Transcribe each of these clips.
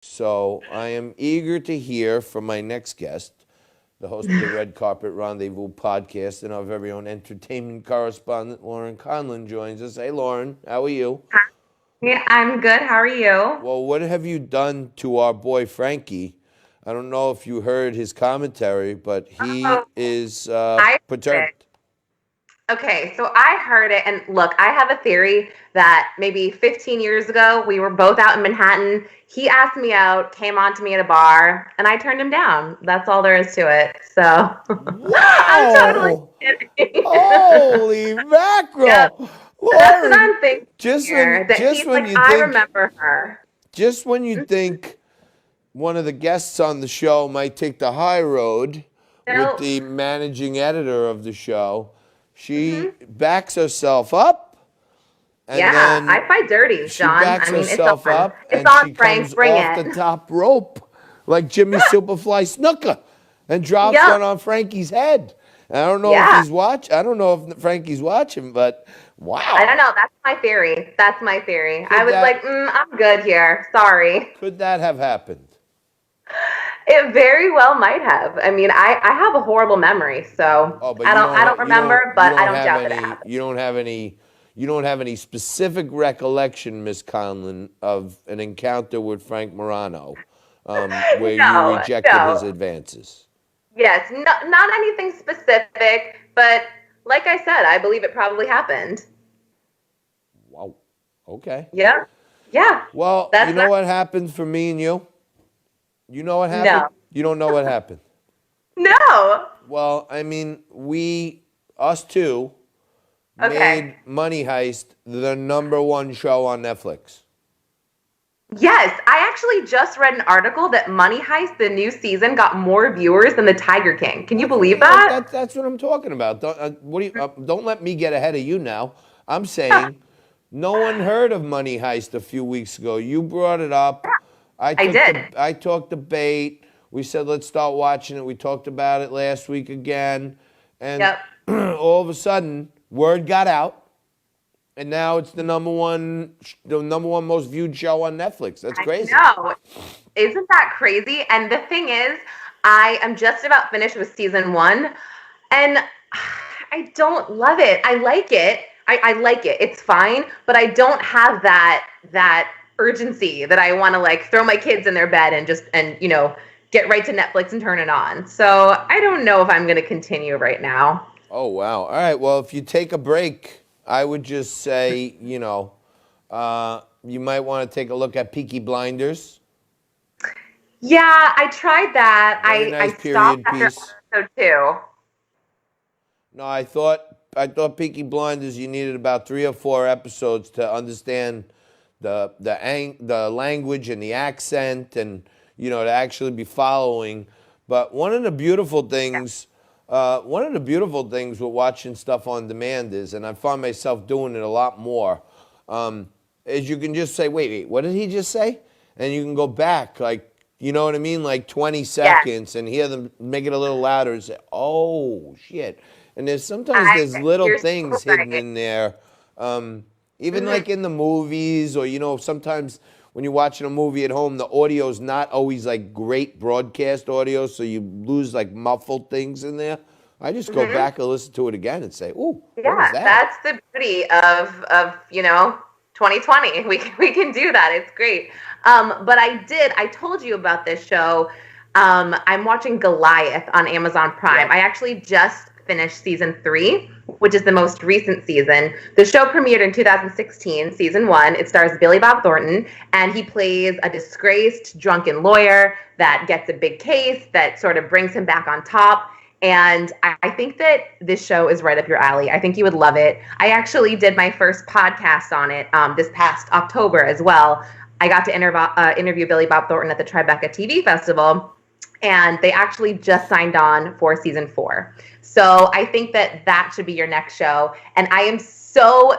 So I am eager to hear from my next guest, the host of the Red Carpet Rendezvous podcast, and our very own entertainment correspondent, Lauren Conlin, joins us. Hey, Lauren, how are you? Yeah, I'm good. How are you? Well, what have you done to our boy Frankie? I don't know if you heard his commentary, but Oh, he is I heard it. perturbed. Okay, so I heard it, and look, I have a theory that maybe 15 years ago we were both out in Manhattan. He asked me out, came on to me at a bar, and I turned him down. That's all there is to it. So I'm totally Wow! kidding. Holy Yep, mackerel, that's what Lauren! I'm thinking Just when here. That just he's when like, you I think remember her. just when you think one of the guests on the show might take the high road with Nope. the managing editor of the show, she hmm backs herself up and Yeah, then I fight dirty, she John. backs I mean, it's herself on. up It's and on, she Frank. comes Bring off the it. top rope like Jimmy Superfly Snooker and drops Yep. one on Frankie's head. And I don't know if Yeah. I don't know if Frankie's watching, but I don't wow. know. That's my theory. That's my theory. I Could was like, that I'm good here. Sorry. could that have happened? It very well might have. I mean, I have a horrible memory, so Oh, but I don't remember, but I don't doubt that it happened. you don't have any specific recollection, Miss Conlin, of an encounter with Frank Morano, where you No, rejected his no. advances. Yes, no, not anything specific, but like I said, I believe it probably happened. Wow. Okay. Yeah. Yeah. Well, you That's know not what happened for me and you? You know what happened? no. You don't know what happened. No. Well, I mean, us two, Okay. made Money Heist the number one show on Netflix. Yes, I actually just read an article that Money Heist, the new season, got more viewers than The Tiger King. Can you believe that? That's what I'm talking about. Don't let me get ahead of you now. I'm saying no one heard of Money Heist a few weeks ago. You brought it up. I did. I talked the bait. We said let's start watching it. We talked about it last week again, and Yep. all of a sudden word got out, and now it's the number one most viewed show on Netflix. That's I crazy. know. Isn't that crazy? And the thing is, I am just about finished with season one, and I don't love it. I like it. I like it. It's fine, but I don't have that urgency that I want to like throw my kids in their bed and just and get right to Netflix and turn it on. So I don't know if I'm going to continue right now. Oh wow! All right. Well, if you take a break, I would just say you might want to take a look at Peaky Blinders. Yeah, I tried that. Very I nice stopped period after piece. episode two. No, I thought Peaky Blinders you needed about 3 or 4 episodes to understand the language and the accent and to actually be following. But Yeah. one of the beautiful things with watching stuff on demand is, and I find myself doing it a lot more, is you can just say, wait, what did he just say? And you can go back, like, you know what I mean? Like 20 Yes, seconds and hear them make it a little louder and say, oh, shit. And sometimes I there's little you're so things hidden right. in there, um, even hmm like in the movies, or sometimes when you're watching a movie at home, the audio's not always like great broadcast audio, so you lose like muffled things in there. I just go hmm back and listen to it again and say, "Ooh, what was Yeah, that?" that's the beauty of 2020. We can do that. It's great. But I told you about this show. I'm watching Goliath on Amazon Prime. Yep. I actually just finished season three, which is the most recent season. The show premiered in 2016, season one. It stars Billy Bob Thornton, and he plays a disgraced drunken lawyer that gets a big case that sort of brings him back on top. And I think that this show is right up your alley. I think you would love it. I actually did my first podcast on it this past October as well. I got to interview Billy Bob Thornton at the Tribeca TV Festival, and they actually just signed on for season four. So I think that that should be your next show. And I am so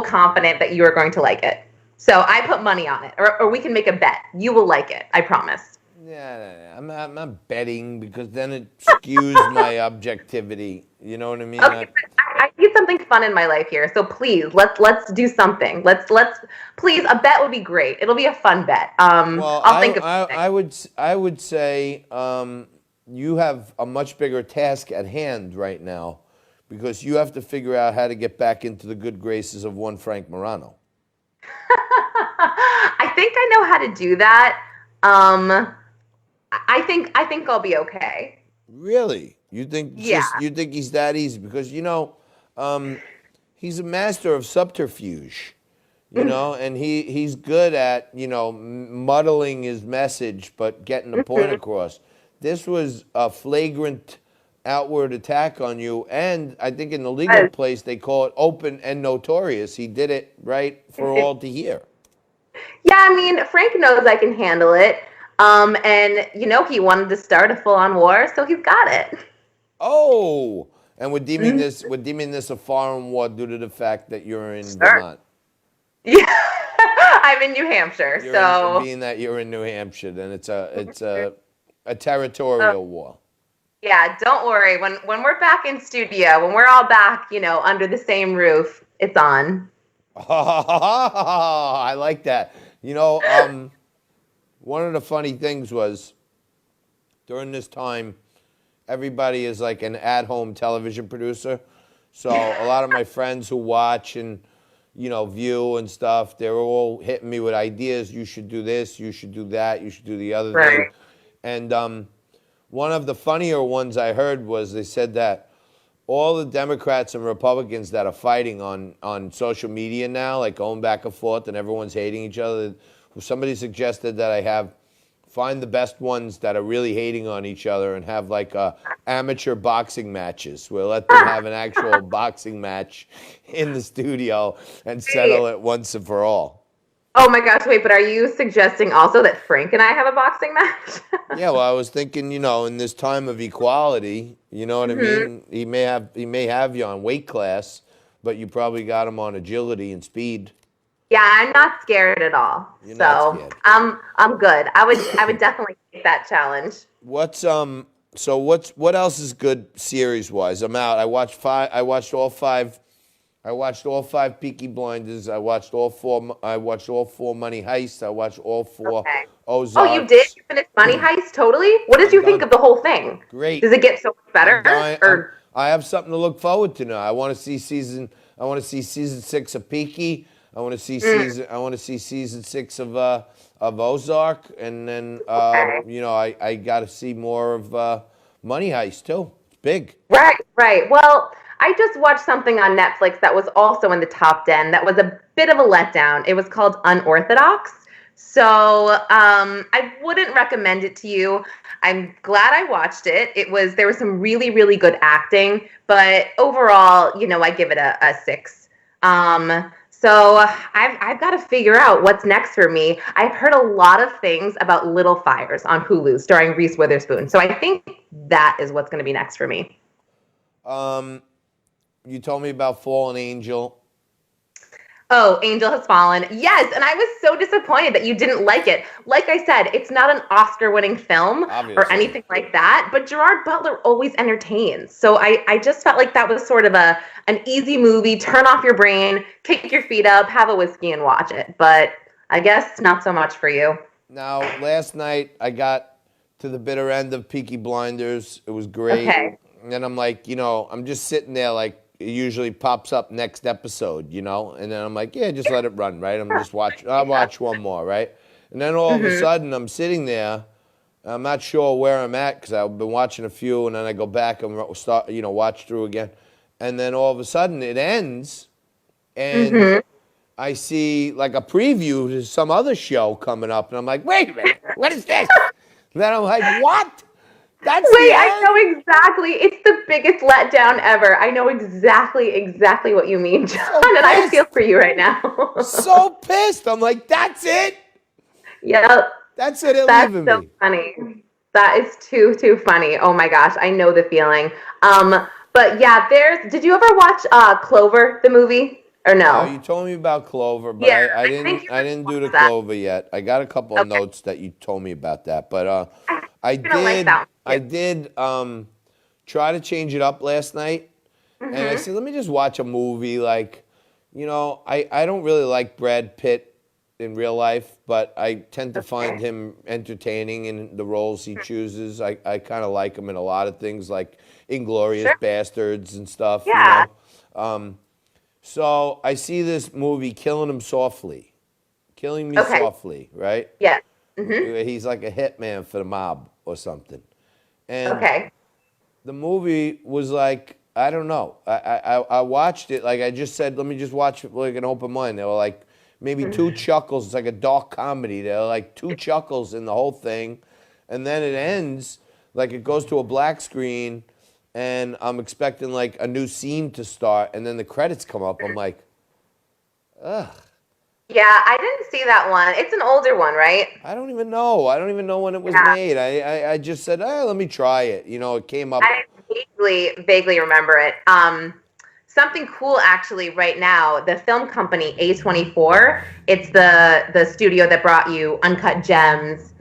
confident that you are going to like it. So I put money on it, or we can make a bet. You will like it. I promise. Yeah, I'm not betting because then it skews my objectivity. You know what I mean? Okay, but I need something fun in my life here. So please, let's do something. Let's please. A bet would be great. It'll be a fun bet. Well, I'll think of something. I would say you have a much bigger task at hand right now because you have to figure out how to get back into the good graces of one Frank Morano. I think I know how to do that. I think I'll be okay. Really? You think Yeah. you think he's that easy? Because he's a master of subterfuge. And he's good at muddling his message, but getting the point across. This was a flagrant outward attack on you, and I think in the legal place they call it open and notorious. He did it right for all to hear. Yeah, I mean, Frank knows I can handle it. And he wanted to start a full-on war, so he's got it. Oh, and we're deeming this a foreign war due to the fact that you're in Vermont. Yeah, I'm in New Hampshire, Being that you're in New Hampshire, then it's a territorial war. Yeah, don't worry. When we're back in studio, when we're all back, under the same roof, it's on. I like that. One of the funny things was during this time, everybody is like an at-home television producer. So a lot of my friends who watch and view and stuff, they're all hitting me with ideas. You should do this. You should do that. You should do the other thing. And one of the funnier ones I heard was they said that all the Democrats and Republicans that are fighting on social media now, like going back and forth and everyone's hating each other, somebody suggested that I find the best ones that are really hating on each other and have like amateur boxing matches. We'll let them have an actual boxing match in the studio and settle it once and for all. Oh my gosh, wait, but are you suggesting also that Frank and I have a boxing match? Yeah, well, I was thinking, in this time of equality, you know what I mean? He may have you on weight class, but you probably got him on agility and speed. Yeah, I'm not scared at all. You're not scared. I'm good. I would definitely take that challenge. What else is good series wise? I'm out. I watched all five Peaky Blinders. I watched all four Money Heists. I watched all four Ozarks. Oh, you did? You finished Money Heist totally? What did you think of the whole thing? Great. Does it get so much better? I have something to look forward to now. I want to see season 6 of Peaky. I want to see season 6 of Ozark, and then I got to see more of Money Heist too. It's big. Right. Well, I just watched something on Netflix that was also in the top 10 that was a bit of a letdown. It was called Unorthodox. So I wouldn't recommend it to you. I'm glad I watched it. There was some really, really good acting, but overall, I give it a 6. So I've got to figure out what's next for me. I've heard a lot of things about Little Fires on Hulu starring Reese Witherspoon. So I think that is what's going to be next for me. You told me about Fallen Angel. Oh, Angel Has Fallen. Yes, and I was so disappointed that you didn't like it. Like I said, it's not an Oscar-winning film or anything like that, but Gerard Butler always entertains. So I just felt like that was sort of an easy movie, turn off your brain, kick your feet up, have a whiskey and watch it. But I guess not so much for you. Now, last night I got to the bitter end of Peaky Blinders. It was great. Okay. And then I'm like, I'm just sitting there like, it usually pops up next episode, and then I'm like, yeah, just let it run, right? I'll watch one more, right? And then all of a sudden I'm sitting there, I'm not sure where I'm at because I've been watching a few, and then I go back and start, watch through again, and then all of a sudden it ends, and I see like a preview to some other show coming up, and I'm like, wait a minute, what is this? And then I'm like, what? I know exactly. It's the biggest letdown ever. I know exactly what you mean, John, and I feel for you right now. So pissed. I'm like, that's it? Yep. That's it. That's so funny. That is too funny. Oh my gosh, I know the feeling. But yeah, did you ever watch Clover, the movie? Or no? You told me about Clover, but I didn't do the Clover yet. I got a couple of notes that you told me about that, but I did try to change it up last night, And I said, let me just watch a movie. Like, I don't really like Brad Pitt in real life, but I tend to find him entertaining in the roles he chooses. I kind of like him in a lot of things, like Inglorious Sure. Bastards and stuff, Yeah. So I see this movie, Killing Me Okay. Softly, right? Yeah. He's like a hitman for the mob or something. And Okay. the movie was like, I don't know. I watched it, like I just said, let me just watch it like an open mind. There were like maybe two chuckles. It's like a dark comedy. There were like two chuckles in the whole thing. And then it ends, like it goes to a black screen, and I'm expecting like a new scene to start, and then the credits come up. I'm like, ugh. Yeah, I didn't see that one. It's an older one, right? I don't even know. I don't even know when it was Yeah. made. I just said, let me try it. It came up. I vaguely remember it. Something cool actually right now, the film company A24, it's the studio that brought you Uncut Gems.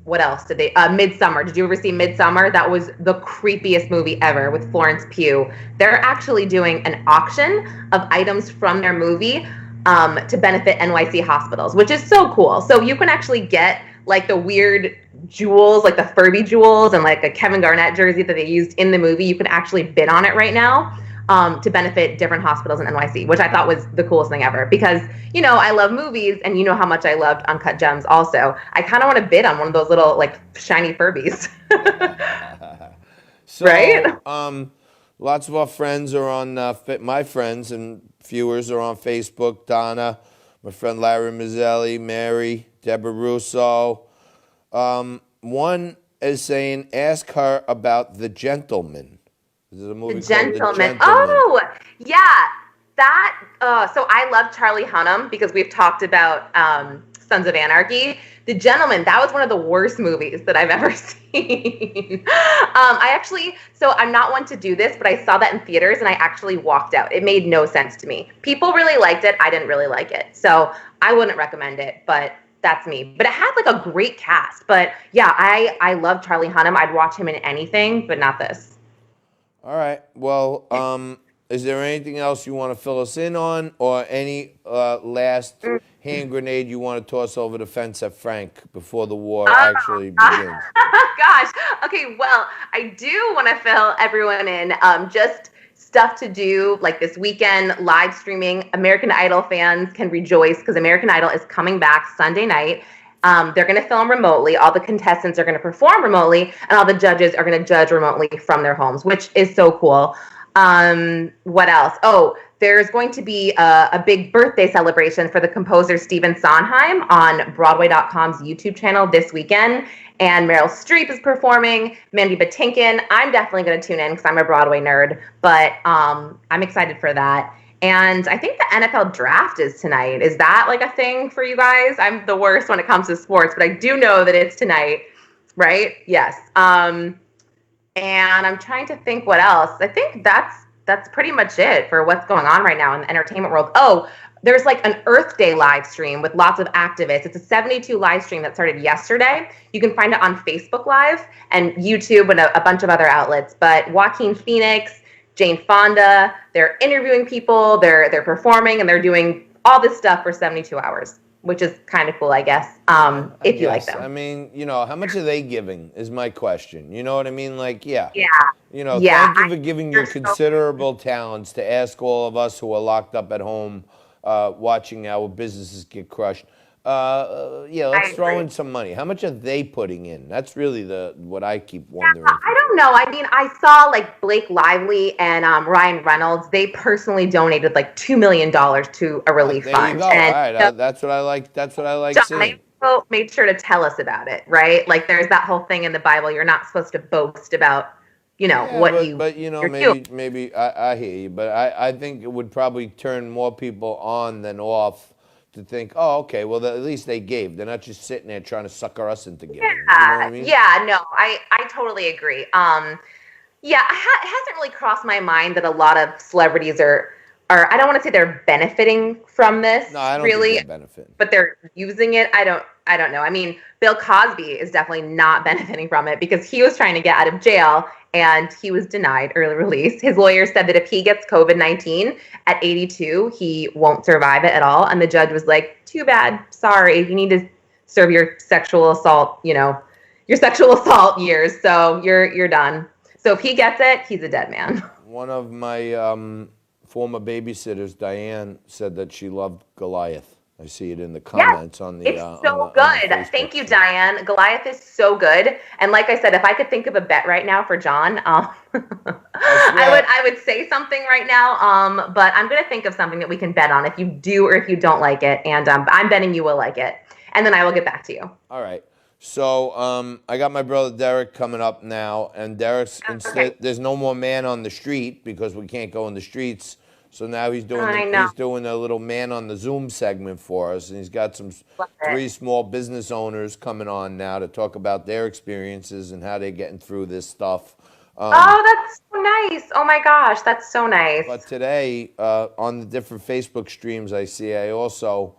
What else did they Midsummer. Did you ever see Midsummer? That was the creepiest movie ever with Florence Pugh. They're actually doing an auction of items from their movie to benefit NYC hospitals, which is so cool. So you can actually get like the weird jewels, like the Furby jewels and like a Kevin Garnett jersey that they used in the movie. You can actually bid on it right now to benefit different hospitals in NYC, which I thought was the coolest thing ever because, I love movies and you know how much I loved Uncut Gems also. I kind of want to bid on one of those little like shiny Furbies. So, right? lots of our friends are on, my friends and viewers are on Facebook. Donna, my friend Larry Mazzelli, Mary, Deborah Russo. One is saying, ask her about The Gentleman. There's a movie The called The Gentleman. Gentleman. Oh, yeah. So I love Charlie Hunnam because we've talked about Sons of Anarchy. The Gentleman, that was one of the worst movies that I've ever seen. I'm not one to do this, but I saw that in theaters and I actually walked out. It made no sense to me. People really liked it. I didn't really like it. So I wouldn't recommend it, but that's me. But it had like a great cast. But yeah, I love Charlie Hunnam. I'd watch him in anything, but not this. All right. Well, is there anything else you want to fill us in on, or any last hand grenade you want to toss over the fence at Frank before the war actually begins? Gosh. Okay. Well, I do want to fill everyone in. Just stuff to do like this weekend, live streaming. American Idol fans can rejoice because American Idol is coming back Sunday night. They're going to film remotely. All the contestants are going to perform remotely, and all the judges are going to judge remotely from their homes, which is so cool. What else? Oh, there's going to be a big birthday celebration for the composer Stephen Sondheim on Broadway.com's YouTube channel this weekend. And Meryl Streep is performing, Mandy Patinkin. I'm definitely going to tune in because I'm a Broadway nerd, but I'm excited for that. And I think the NFL draft is tonight. Is that like a thing for you guys? I'm the worst when it comes to sports, but I do know that it's tonight, right? Yes. And I'm trying to think what else. I think that's pretty much it for what's going on right now in the entertainment world. Oh, there's like an Earth Day live stream with lots of activists. It's a 72 live stream that started yesterday. You can find it on Facebook Live and YouTube and a bunch of other outlets. But Joaquin Phoenix, Jane Fonda, they're interviewing people, they're performing, and they're doing all this stuff for 72 hours, which is kind of cool, I guess, if you like them. I mean, how much are they giving is my question. You know what I mean? Like, yeah. Yeah. Thank you for giving your considerable talents to ask all of us who are locked up at home watching our businesses get crushed. Let's throw in some money. How much are they putting in? That's really what I keep wondering. I don't know. I mean, I saw like Blake Lively and Ryan Reynolds. They personally donated like $2 million to a relief fund. There you go. And all right, that's what I like. That's what I like seeing. They made sure to tell us about it, right? Like, there's that whole thing in the Bible. You're not supposed to boast about, maybe I hear you, but I think it would probably turn more people on than off. To think, oh, okay, well, at least they gave. They're not just sitting there trying to sucker us into giving. You know what I mean? Yeah, no, I totally agree. It hasn't really crossed my mind that a lot of celebrities are I don't want to say they're benefiting from this. No, I don't really, think they're benefiting. But they're using it. I don't I don't know. I mean, Bill Cosby is definitely not benefiting from it because he was trying to get out of jail and he was denied early release. His lawyer said that if he gets COVID-19 at 82, he won't survive it at all. And the judge was like, too bad. Sorry. You need to serve your sexual assault, your sexual assault years. So you're done. So if he gets it, he's a dead man. One of my former babysitters, Diane, said that she loved Goliath. I see it in the comments on the. It's so on good. the Thank you, Facebook. Diane. Goliath is so good. And like I said, if I could think of a bet right now for John, I would say something right now. But I'm gonna think of something that we can bet on if you do or if you don't like it. And I'm betting you will like it. And then I will get back to you. All right. So I got my brother Derek coming up now, and Derek's instead. There's no more man on the street because we can't go in the streets. So now he's doing a little man on the Zoom segment for us, and he's got some three small business owners coming on now to talk about their experiences and how they're getting through this stuff. Oh, that's so nice. Oh my gosh, that's so nice. But today, on the different Facebook streams I see, I also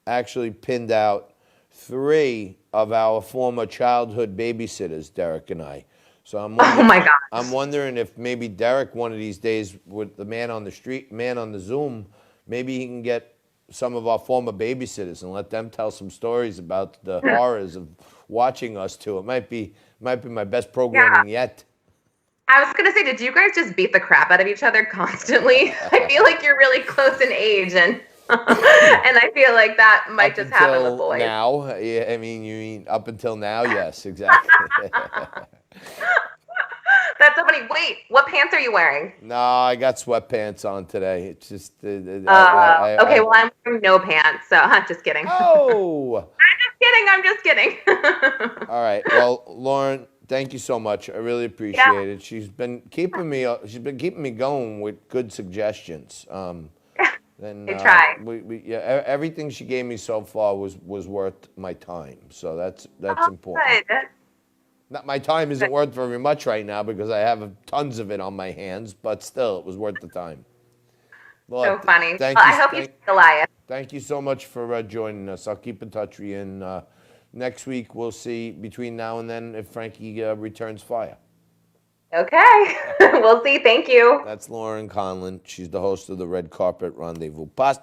actually pinned out 3 of our former childhood babysitters, Derek and I. So Oh my gosh. I'm wondering if maybe Derek one of these days with the man on the street, man on the Zoom, maybe he can get some of our former babysitters and let them tell some stories about the horrors of watching us two. It might be my best programming yet. I was gonna say, did you guys just beat the crap out of each other constantly? I feel like you're really close in age, and and I feel like that might just happen with boys. Now, yeah, I mean, you mean up until now? Yes, exactly. That's so funny. Wait, what pants are you wearing? No, I got sweatpants on today. It's just Okay, well, I'm wearing no pants, so just kidding. Oh, I'm just kidding. all right. Well, Lauren, thank you so much. I really appreciate it. She's been keeping me going with good suggestions. Then I try. Everything she gave me so far was worth my time. So that's important. Good. Not my time isn't worth very much right now because I have tons of it on my hands, but still, it was worth the time. So funny. I hope you see Goliath. Thank you so much for joining us. I'll keep in touch with you, and next week we'll see between now and then if Frankie returns fire. Okay. We'll see. Thank you. That's Lauren Conlin. She's the host of the Red Carpet Rendezvous.